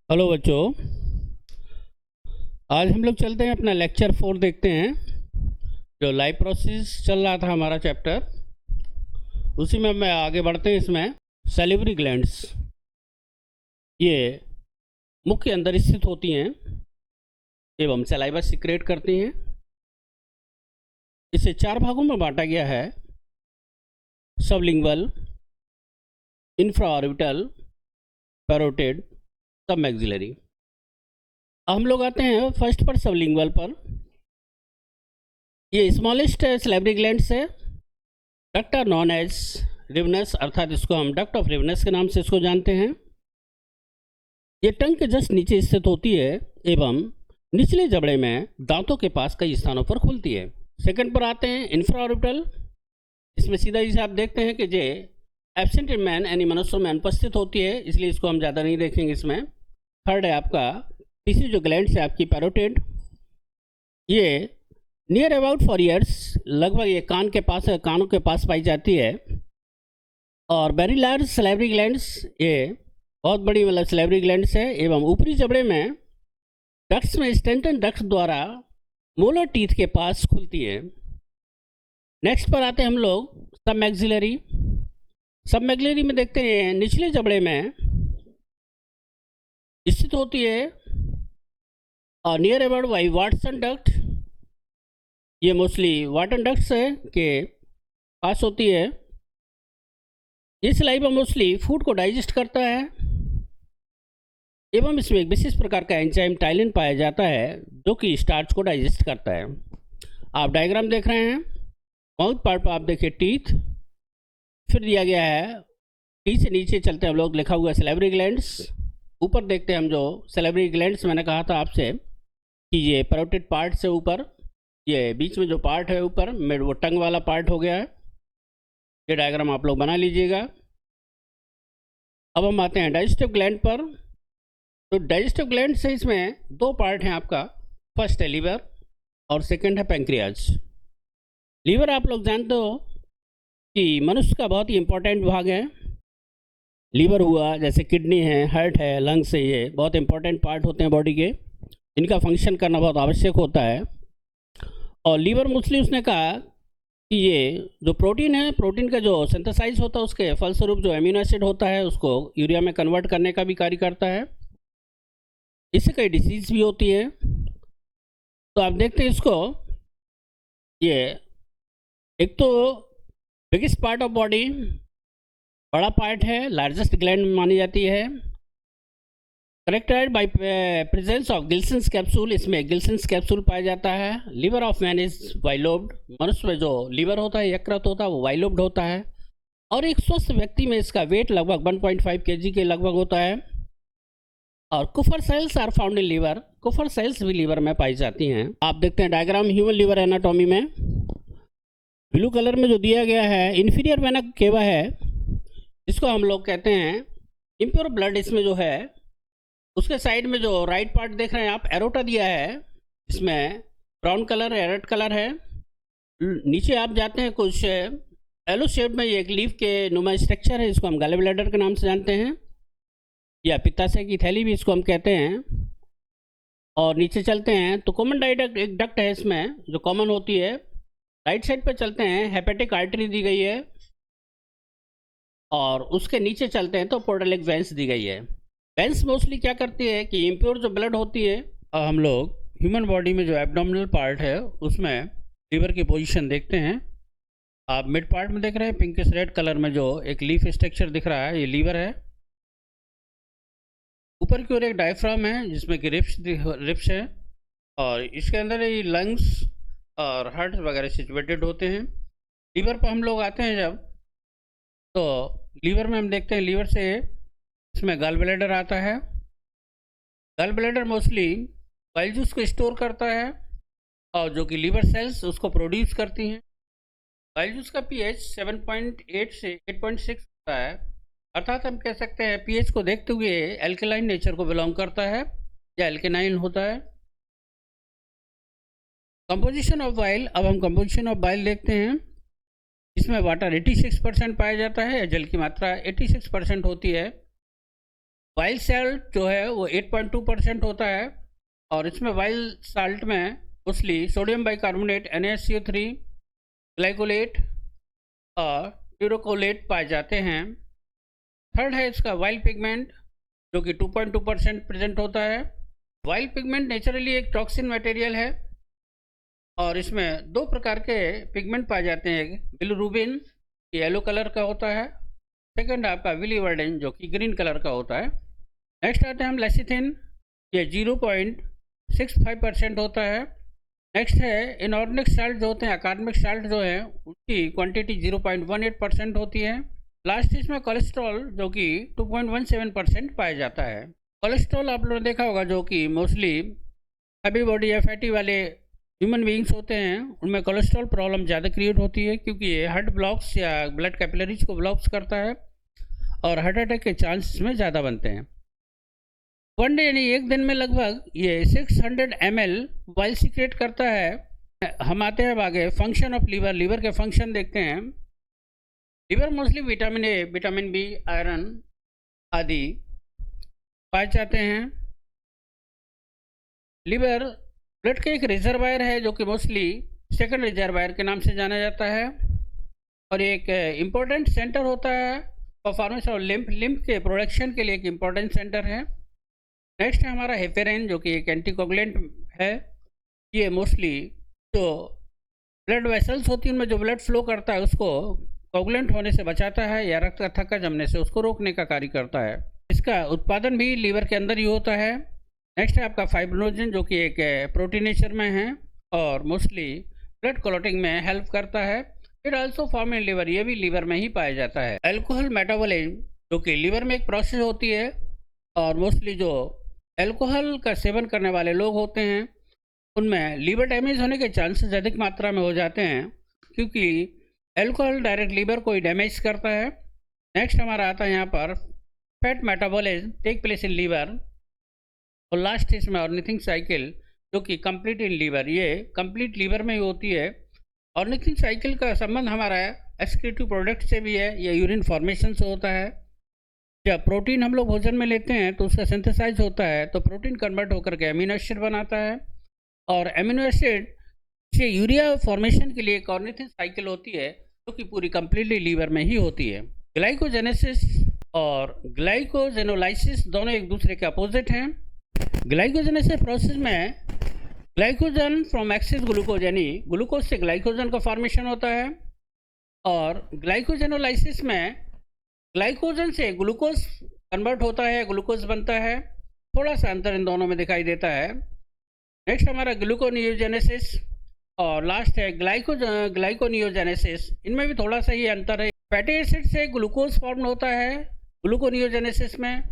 Hello बच्चों। आज हम लोग चलते हैं अपना लेक्चर 4 देखते हैं। जो लाइफ प्रोसेस चल रहा था हमारा चैप्टर, उसी में मैं आगे बढ़ते हैं। इसमें सैलिवरी ग्लैंड्स ये मुख्य अंदर स्थित होती हैं एवं सलाइवा सिक्रेट करती हैं। इसे 4 भागों में बांटा गया है: सबलिंगुअल, इंफ्राऑर्बिटल, पैरोटिड, सब मैक्सिलरी। हम लोग आते हैं फर्स्ट पर, सबलिंगुअल पर। ये स्मॉलेस्ट सैलिवरी ग्लैंड्स है। डक्ट आर नॉन एज रिवनस, अर्थात इसको हम डक्ट ऑफ रिवनस के नाम से इसको जानते हैं। ये टंग के जस्ट नीचे स्थित होती है एवं निचले जबड़े में दांतों के पास कई स्थानों पर खुलती है। सेकंड पर आते हैं इंफ्राऑर्बिटल। इसमें सीधा ही से आप देखते हैं कि ये एब्सेंट इन मैन यानी मनुष्यों में अनुपस्थित होती है, इसलिए इसको हम ज़्यादा नहीं देखेंगे इसमें। थर्ड है आपका, तीसरी जो ग्लैंड है आपकी पैरोटिड। ये नियर अबाउट 4 ईयर्स, लगभग ये कान के पास, कानों के पास पाई जाती है। और वेरी लार्ज सैलिवरी ग्लैंड्स, ये बहुत बड़ी मतलब सैलिवरी ग्लैंड्स है एवं ऊपरी जबड़े में डक्ट्स में स्टेंटन डक्ट्स द्वारा मोलर टीथ के पास खुलती है। नेक्स्ट पर आते हैं हम लोग सब मैक्सिलरी। सब मैक्सिलरी में देखते हैं निचले जबड़े में स्थित होती है और नियर अबाउट वाई वाटसन डक्ट, ये मोस्टली वाटन डक्ट्स है के पास होती है। ये सलाइवा मोस्टली फूड को डाइजेस्ट करता है एवं इसमें एक विशेष प्रकार का एंजाइम टाइलिन पाया जाता है जो कि स्टार्च को डाइजेस्ट करता है। आप डायग्राम देख रहे हैं। माउथ पार्ट पर आप देखिए टीथ, फिर दिया गया है टी से नीचे चलते हैं हम लोग, लिखा हुआ है सैलिवरी ग्लैंड्स। ऊपर देखते हैं हम जो सैलिवरी ग्लैंड्स, मैंने कहा था आपसे कि ये पैरोटिड पार्ट से ऊपर, ये बीच में जो पार्ट है ऊपर में वो टंग वाला पार्ट हो गया है। ये डायग्राम आप लोग बना लीजिएगा। अब हम आते हैं डाइजेस्टिव ग्लैंड पर। तो डाइजेस्टिव ग्लैंड से इसमें 2 पार्ट हैं आपका। फर्स्ट है लीवर और सेकंड है पैंक्रियाज। लीवर आप लोग जानते हो कि मनुष्य का बहुत ही इंपॉर्टेंट भाग है। लीवर हुआ, जैसे किडनी है, हार्ट है, लंग्स है, ये बहुत इंपॉर्टेंट पार्ट होते हैं बॉडी के। इनका फंक्शन करना बहुत आवश्यक होता है। और लीवर मोस्टली उसने कहा कि ये जो प्रोटीन है, प्रोटीन का जो सिंथेसाइज होता है उसके फलस्वरूप जो एमिनो एसिड होता है उसको यूरिया में कन्वर्ट करने का भी कार्य करता है। इससे कई डिसीज भी होती है। तो आप देखते हैं इसको, ये एक तो बिगेस्ट पार्ट ऑफ बॉडी, बड़ा पार्ट है, लार्जेस्ट ग्लैंड मानी जाती है। Characterized by presence of Glisson's capsule, इसमें गिल्सन्स कैप्सूल पाया जाता है। Liver of man is bilobed, मनुष्य में जो लीवर होता है, यकृत होता है, वो वाइलोब्ड होता है। और एक स्वस्थ व्यक्ति में इसका वेट लगभग 1.5 kg के लगभग होता है। और Kupffer cells are found in liver, Kupffer cells भी लीवर में पाई जाती हैं। आप देखते हैं डायग्राम ह्यूमन लीवर एनाटॉमी में, ब्लू कलर में जो दिया गया है इंफीरियर वेना केवा है, इसको हम लोग कहते हैं इम्प्योर ब्लड। इसमें जो है उसके साइड में जो राइट पार्ट देख रहे हैं आप, एरोटा दिया है, इसमें ब्राउन कलर है, रेड कलर है। नीचे आप जाते हैं कुछ एलो शेप में, ये एक लीफ के नुमा स्ट्रक्चर है, इसको हम गैल ब्लैडर के नाम से जानते हैं, या पित्ताशय की थैली भी इसको हम कहते हैं। और नीचे चलते हैं तो कॉमन डाइडक्ट एक डक्ट है इसमें जो कॉमन होती है। राइट साइड पे चलते हैं, हेपेटिक आर्टरी दी गई है। और उसके नीचे चलते हैं तो पोर्टलिक वेंस दी गई है। वेंस मोस्टली क्या करती है कि इम्प्योर जो ब्लड होती है, हम लोग ह्यूमन बॉडी में जो एब्डोमिनल पार्ट है उसमें लीवर की पोजीशन देखते हैं। आप मिड पार्ट में देख रहे हैं पिंकिश रेड कलर में जो एक लीफ स्ट्रक्चर दिख रहा है, ये लीवर है। ऊपर की ओर एक डायफ्राम है जिसमें कि रिप्स है, और इसके अंदर ये लंग्स और हार्ट वगैरह सिचुएटेड होते हैं। लीवर पर हम लोग आते हैं जब, तो लीवर में हम देखते हैं लीवर से इसमें गॉल ब्लैडर आता है। Gall bladder mostly bile juice को स्टोर करता है और जो कि लीवर सेल्स उसको प्रोड्यूस करती हैं। बाइल जूस का पीएच 7.8 से 8.6 होता है, अर्थात हम कह सकते हैं पीएच को देखते हुए एल्केलाइन नेचर को बिलोंग करता है या एल्केनाइन होता है। कंपोजिशन ऑफ बाइल, अब हम कंपोजिशन ऑफ बाइल देखते हैं। इसमें वाटर 86% पाया जाता है, जल की मात्रा 86% होती है। वाइल्ड साल्ट जो है वो 8.2% होता है, और इसमें वाइल्ड साल्ट में mostly sodium bicarbonate NaCO3, glycolate और यूरोकोलेट पाए जाते हैं। थर्ड है इसका वाइल्ड पिगमेंट जो कि 2.2% प्रेजेंट होता है। वाइल्ड पिगमेंट नेचुरली एक टॉक्सिन मटेरियल है, और इसमें दो प्रकार के पिगमेंट पाए जाते हैं। बिलिरुबिन येलो कलर का होता है, सेकंड आपका विलिवर्डिन जो कि ग्रीन कलर का होता है। नेक्स्ट आते हैं हम लेसिथिन, ये 0.65% होता है। नेक्स्ट है इनऑर्गेनिक साल्ट जो होते हैं, अकादमिक साल्ट जो है उसकी क्वांटिटी 0.18% होती है। लास्ट इसमें कोलेस्ट्रॉल जो कि 2.17% पाया जाता है। कोलेस्ट्रॉल आप लोगों ने देखा होगा जो कि मोस्टली हैवी बॉडी या फैटी वाले ह्यूमन बीइंग्स होते हैं, उनमें कोलेस्ट्रॉल प्रॉब्लम ज़्यादा क्रिएट होती है, क्योंकि ये हार्ट ब्लॉक्स या ब्लड कैपिलरीज को ब्लॉक्स करता है और हार्ट अटैक के चांसेस में ज़्यादा बनते हैं। वन डे यानी एक दिन में लगभग ये 600 ml वाइल सीक्रेट करता है। हम आते हैं आगे फंक्शन ऑफ लीवर। लीवर के फंक्शन देखते हैं। Liver mostly vitamin A, vitamin B, iron आदि पाए जाते हैं। लीवर ब्लड का एक रिजर्वायर है जो कि मोस्टली सेकंड रिजर्वायर के नाम से जाना जाता है, और एक इम्पोर्टेंट सेंटर होता है परफॉर्मेंस और लिम्फ के प्रोडक्शन के लिए एक इम्पोर्टेंट सेंटर है। नेक्स्ट है हमारा हेपेरिन जो कि एक एंटीकोगुलेंट है। ये मोस्टली जो ब्लड वेसल्स होती हैं उनमें जो ब्लड फ्लो करता है उसको कोगुलेंट होने से बचाता है, या रक्त का थक्का जमने से उसको रोकने का कार्य करता है। इसका उत्पादन भी लीवर के अंदर ही होता है। नेक्स्ट है आपका फाइब्रिनोजन जो कि एक प्रोटीन नेचर में है और मोस्टली ब्लड क्लॉटिंग में हेल्प करता है। It also form in liver, ये भी लीवर में ही पाया जाता है। अल्कोहल मेटाबॉलिज्म जो कि लीवर में एक प्रोसेस होती है, और मोस्टली जो अल्कोहल का सेवन करने वाले लोग होते हैं उनमें लीवर डैमेज होने के चांसेस अधिक मात्रा में हो जाते हैं, क्योंकि अल्कोहल डायरेक्ट लीवर को ही डैमेज करता है। नेक्स्ट हमारा आता है यहाँ पर fat metabolism take place in liver, और लास्ट इसमें ऑर्निथिंग साइकिल जो कि कंप्लीट इन लीवर, ये कंप्लीट लीवर में ही होती है। ऑर्निथिंग साइकिल का संबंध हमारा एक्सक्रीटिव प्रोडक्ट से भी है, या यूरिन फॉर्मेशन से होता है। जब प्रोटीन हम लोग भोजन में लेते हैं तो उसका सिंथेसाइज होता है, तो प्रोटीन कन्वर्ट होकर के अमीनो एसिड बनाता है, और अमीनो एसिड से यूरिया फॉर्मेशन के लिए एक ऑर्निथिंग साइकिल होती है जो कि पूरी कंप्लीटली लीवर में ही होती है। ग्लाइकोजेनेसिस और ग्लाइकोजेनोलाइसिस दोनों एक दूसरे के अपोजिट हैं। ग्लाइकोजेनेसिस प्रोसेस में ग्लाइकोजन फ्रॉम एक्सेस ग्लूकोज यानी ग्लूकोज से ग्लाइकोजन का फॉर्मेशन होता है, और ग्लाइकोजेनोलाइसिस में ग्लाइकोजन से ग्लूकोज कन्वर्ट होता है, ग्लूकोज बनता है। थोड़ा सा अंतर इन दोनों में दिखाई देता है। नेक्स्ट हमारा ग्लूकोनियोजेनेसिस, और लास्ट है ग्लाइकोनियोजेनेसिस। इनमें भी थोड़ा सा ही अंतर है। फैटी एसिड से ग्लूकोज फॉर्म होता है ग्लूकोनियोजेनेसिस में,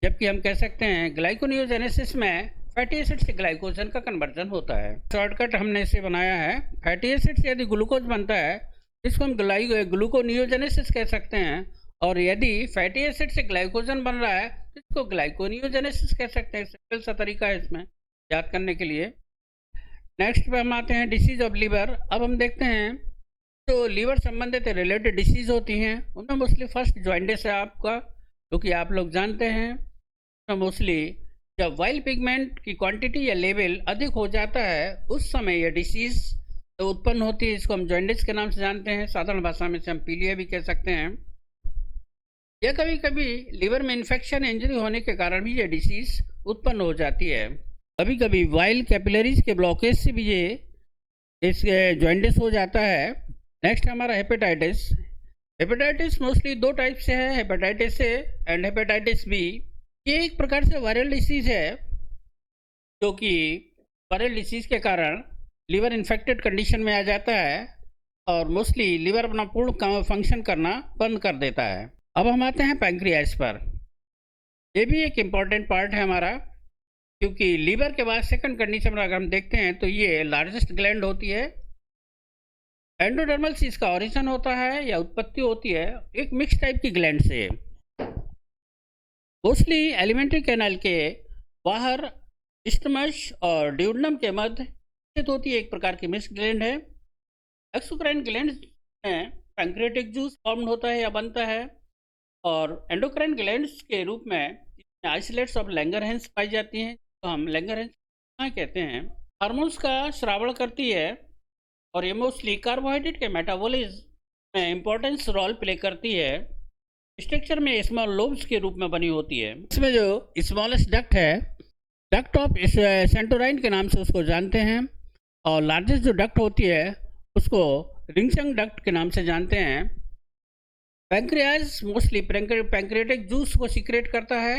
जबकि हम कह सकते हैं ग्लाइकोनियोजेनेसिस में फैटी एसिड से ग्लाइकोजन का कन्वर्जन होता है। शॉर्टकट हमने इसे बनाया है। फैटी एसिड से यदि ग्लूकोज बनता है इसको हम ग्लूकोनियोजेनेसिस कह सकते हैं, और यदि फैटी एसिड से ग्लाइकोजन बन रहा है तो इसको ग्लाइकोनियोजेनेसिस कह सकते हैं। सिंपल सा तरीका है इसमें याद करने के लिए। नेक्स्ट पे हम आते हैं डिसीज ऑफ लीवर। अब हम देखते हैं तो लीवर संबंधित रिलेटेड डिसीज होती हैं, उनमें मोस्टली फर्स्ट जॉइंटिस है आपका, जो कि आप लोग जानते हैं। तो मोस्टली जब वाइल्ड पिगमेंट की क्वांटिटी या लेवल अधिक हो जाता है उस समय यह डिसीज उत्पन्न होती है। इसको हम जॉइंटिस के नाम से जानते हैं, साधारण भाषा में से हम पीलिया भी कह सकते हैं। यह कभी कभी लीवर में इन्फेक्शन इंजरी होने के कारण भी ये डिसीज उत्पन्न हो जाती है। कभी कभी वाइल्ड कैपिलरीज के ब्लॉकेज से भी ये इस जॉइंटिस हो जाता है। नेक्स्ट हमारा हेपेटाइटिस। हेपेटाइटिस मोस्टली दो टाइप से है, hepatitis A and hepatitis B. ये एक प्रकार से वायरल डिसीज है, जो कि वायरल डिसीज के कारण लीवर इन्फेक्टेड कंडीशन में आ जाता है और मोस्टली लीवर अपना पूर्ण फंक्शन करना बंद कर देता है। अब हम आते हैं पैंक्रियास पर। ये भी एक इम्पॉर्टेंट पार्ट है हमारा, क्योंकि लीवर के बाद सेकंड कंडीशन में अगर हम देखते हैं तो ये लार्जेस्ट ग्लैंड होती है। एंडोडर्मल से इसका ओरिजिन होता है या उत्पत्ति होती है एक मिक्स टाइप की ग्लैंड से। मोस्टली एलिमेंट्री कैनाल के बाहर स्टमश और ड्यूडनम के मध्य स्थित होती है, एक प्रकार की मिक्स ग्लैंड है। एक्सोक्राइन ग्लैंड में पैंक्रियाटिक जूस फॉर्म होता है या बनता है, और एंडोक्राइन ग्लैंड्स के रूप में आइसोलेट्स ऑफ लैंगरहैंस पाई जाती हैं, तो हम लैंगरहैंस क्या कहते हैं। हार्मोन्स का श्रावण करती है और ये मोस्टली कार्बोहाइड्रेट के मेटाबॉलिज्म में इम्पोर्टेंस रोल प्ले करती है। स्ट्रक्चर में स्मॉल लोब्स के रूप में बनी होती है। इसमें जो स्मॉलेस्ट डक्ट है, डक्ट ऑफ सेंटोराइन के नाम से उसको जानते हैं, और लार्जेस्ट जो डक्ट होती है उसको रिंगचंग डक्ट के नाम से जानते हैं। पैंक्रियाज मोस्टली पैंक्रियाटिक जूस को सीक्रेट करता है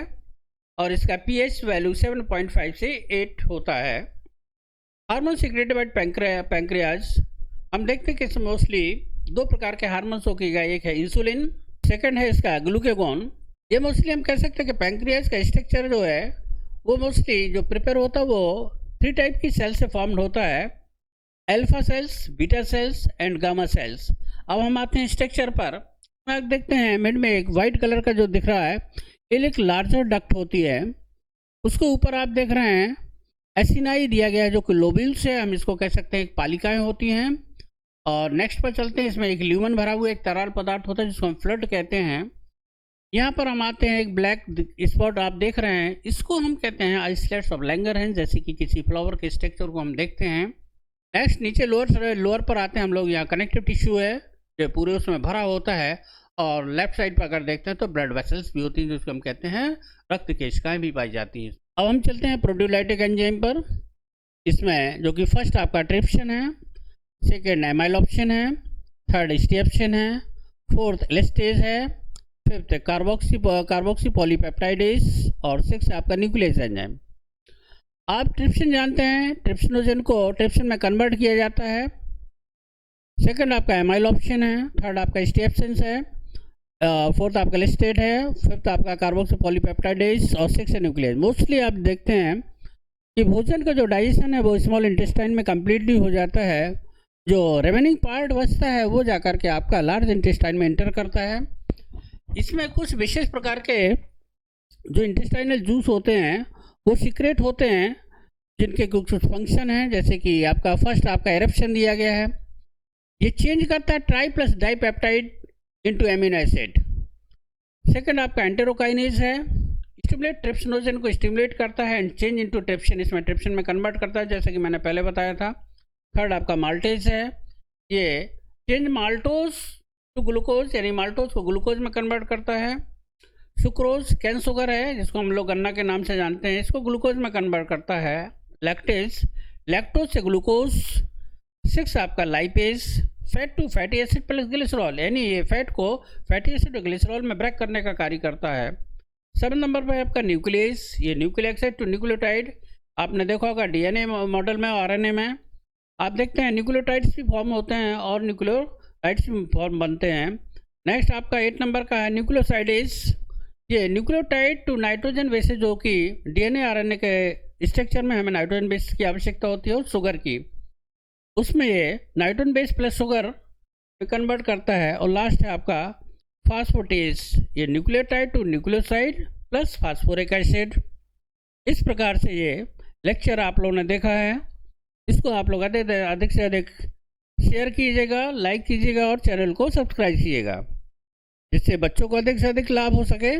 और इसका पीएच वैल्यू 7.5 से 8 होता है। हार्मोन सीक्रेटेड बाय पैंक्रियाज, हम देखते हैं कि मोस्टली दो प्रकार के हार्मोन्स होगा, एक है इंसुलिन, सेकंड है इसका ग्लूकेगॉन। ये मोस्टली हम कह सकते हैं कि पैंक्रियाज का स्ट्रक्चर जो है वो मोस्टली जो प्रिपेयर होता है वो 3 टाइप की सेल से फॉर्म्ड होता है, alpha cells, beta cells and gamma cells. अब हम आते हैं स्ट्रक्चर पर। आप देखते हैं मिड में एक वाइट कलर का जो दिख रहा है, ये एक लार्जर डक्ट होती है। उसके ऊपर आप देख रहे हैं एसिनाई दिया गया है जो कि लोब्यूल्स है, हम इसको कह सकते हैं पालिकाएँ होती हैं। और नेक्स्ट पर चलते हैं, इसमें एक ल्यूमन भरा हुआ एक तरल पदार्थ होता है जिसको हम फ्लड कहते हैं। यहाँ पर हम आते हैं, एक ब्लैक स्पॉट आप देख रहे हैं, इसको हम कहते हैं आइसोलेट्स ऑफ लैंगरहैंस, जैसे कि किसी फ्लावर के स्ट्रक्चर को हम देखते हैं। नेक्स्ट नीचे लोअर पर आते हैं हम लोग, यहाँ कनेक्टिव टिश्यू है जो पूरे उसमें भरा होता है, और लेफ्ट साइड पर अगर देखते हैं तो ब्लड वेसल्स भी होती हैं जिसको हम कहते हैं रक्त केशिकाएँ भी पाई जाती हैं। अब हम चलते हैं प्रोटीयोलाइटिक एंजाइम पर। इसमें जो कि फर्स्ट आपका ट्रिप्सिन है, सेकेंड एमाइलोप्सिन है, थर्ड स्ट्रिप्सिन है, फोर्थ एलेस्टेज है, फिफ्थ कार्बोक्सी पॉलीपेप्टाइडेज, और सिक्स आपका न्यूक्लियस एंजाइम। आप ट्रिप्सिन जानते हैं, ट्रिप्सिनोजन को ट्रिप्सिन में कन्वर्ट किया जाता है। सेकंड आपका एमाइलोप्सिन है, थर्ड आपका स्ट्रिप्सिन है, फोर्थ आपका एलेस्टेज है, फिफ्थ आपका कार्बोक्सी पॉलीपेप्टाइडेज, और सिक्स है न्यूक्लियस। मोस्टली आप देखते हैं कि भोजन का जो डाइजेशन है वो स्मॉल इंटेस्टाइन में कम्प्लीटली हो जाता है, जो रिमेनिंग पार्ट बचता है वो जाकर के आपका लार्ज इंटेस्टाइन में एंटर करता है। इसमें कुछ विशेष प्रकार के जो इंटेस्टाइनल जूस होते हैं वो सीक्रेट होते हैं, जिनके कुछ फंक्शन हैं, जैसे कि आपका फर्स्ट आपका एरप्शन दिया गया है, ये चेंज करता है try plus dipeptide into amino acid. Second आपका एंटेरोकाइनेज है, स्टिमुलेट ट्रिप्सिनोजन को स्टिमुलेट करता है एंड चेंज इनटू ट्रिप्सिन, इसमें ट्रिप्सिन में कन्वर्ट करता है जैसे कि मैंने पहले बताया था। थर्ड आपका माल्टेज है, ये चेंज माल्टोज टू ग्लूकोज, यानी माल्टोज को ग्लूकोज में कन्वर्ट करता है। सुक्रोज कैन शुगर है जिसको हम लोग गन्ना के नाम से जानते हैं, इसको ग्लूकोज में कन्वर्ट करता है। लैक्टेज, लैक्टोज से ग्लूकोज। सिक्स आपका lipase, fat to fatty acid plus glycerol, यानी ये फैट को फैटी एसिड और ग्लिसरॉल में ब्रेक करने का कार्य करता है। 7 नंबर पर आपका न्यूक्लियस, ये न्यूक्लिक एसिड टू न्यूक्लियोटाइड, आपने देखा होगा डीएनए मॉडल में और आरएनए में आप देखते हैं न्यूक्लियोटाइड्स भी फॉर्म होते हैं और न्यूक्लियोटाइड्स भी फॉर्म बनते हैं। नेक्स्ट आपका 8 नंबर का है न्यूक्लियोसाइडेज, ये न्यूक्लियोटाइड टू नाइट्रोजन बेसिस, जो कि डीएनए आरएनए के स्ट्रक्चर में हमें नाइट्रोजन बेस की आवश्यकता होती है और शुगर की, उसमें ये nitrogen base plus sugar convert करता है। और लास्ट है आपका फास्फोटेज, ये nucleotide to nucleoside plus phosphoric acid. इस प्रकार से ये लेक्चर आप लोगों ने देखा है, इसको आप लोग अधिक से अधिक शेयर कीजिएगा, लाइक कीजिएगा और चैनल को सब्सक्राइब कीजिएगा, जिससे बच्चों को अधिक से अधिक लाभ हो सके।